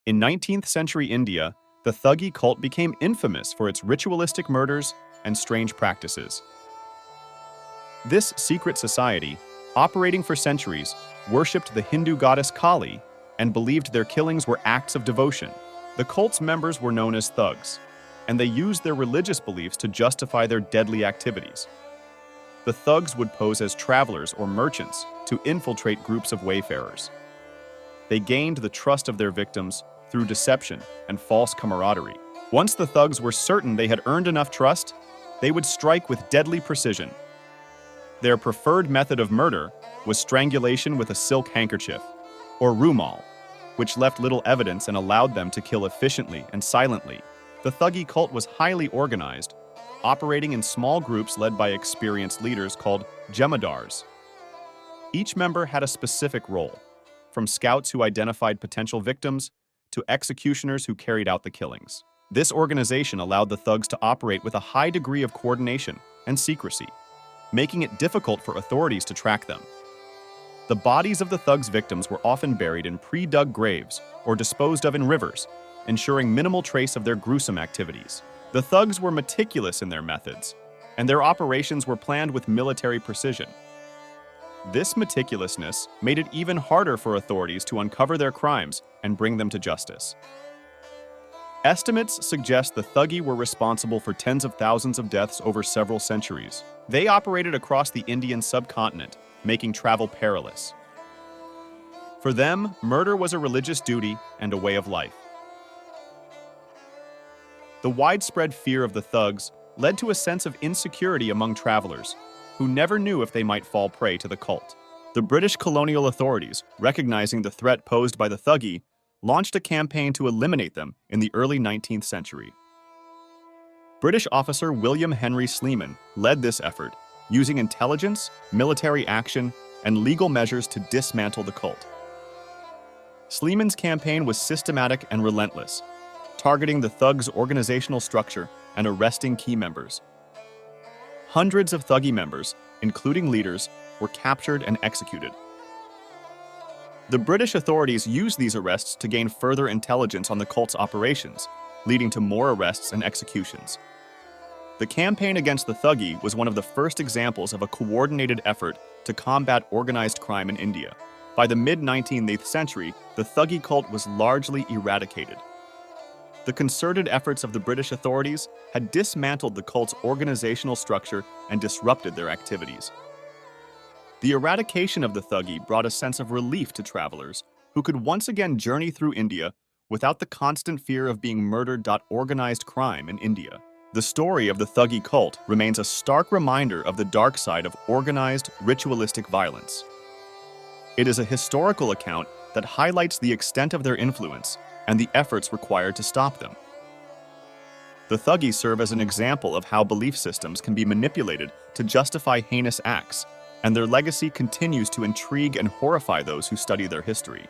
In 19th century India, the Thuggee cult became infamous for its ritualistic murders and strange practices. This secret society, operating for centuries, worshipped the Hindu goddess Kali and believed their killings were acts of devotion. The cult's members were known as thugs, and they used their religious beliefs to justify their deadly activities. The thugs would pose as travelers or merchants to infiltrate groups of wayfarers. They gained the trust of their victims through deception and false camaraderie. Once the thugs were certain they had earned enough trust, they would strike with deadly precision. Their preferred method of murder was strangulation with a silk handkerchief, or rumal, which left little evidence and allowed them to kill efficiently and silently. The Thuggee cult was highly organized, operating in small groups led by experienced leaders called jemadars. Each member had a specific role, from scouts who identified potential victims to executioners who carried out the killings. This organization allowed the thugs to operate with a high degree of coordination and secrecy, making it difficult for authorities to track them. The bodies of the thugs' victims were often buried in pre-dug graves or disposed of in rivers, ensuring minimal trace of their gruesome activities. The thugs were meticulous in their methods, and their operations were planned with military precision. This meticulousness made it even harder for authorities to uncover their crimes and bring them to justice. Estimates suggest the Thuggee were responsible for tens of thousands of deaths over several centuries. They operated across the Indian subcontinent, making travel perilous. For them, murder was a religious duty and a way of life. The widespread fear of the thugs led to a sense of insecurity among travelers, who never knew if they might fall prey to the cult. The British colonial authorities, recognizing the threat posed by the Thuggee, launched a campaign to eliminate them in the early 19th century. British officer William Henry Sleeman led this effort, using intelligence, military action, and legal measures to dismantle the cult. Sleeman's campaign was systematic and relentless, targeting the thugs' organizational structure and arresting key members. Hundreds of Thuggee members, including leaders, were captured and executed. The British authorities used these arrests to gain further intelligence on the cult's operations, leading to more arrests and executions. The campaign against the Thuggee was one of the first examples of a coordinated effort to combat organized crime in India. By the mid-19th century, the Thuggee cult was largely eradicated. The concerted efforts of the British authorities had dismantled the cult's organizational structure and disrupted their activities. The eradication of the Thuggee brought a sense of relief to travelers who could once again journey through India without the constant fear of being murdered. Organized crime in India. The story of the Thuggee cult remains a stark reminder of the dark side of organized, ritualistic violence. It is a historical account that highlights the extent of their influence and the efforts required to stop them. The Thuggee serve as an example of how belief systems can be manipulated to justify heinous acts, and their legacy continues to intrigue and horrify those who study their history.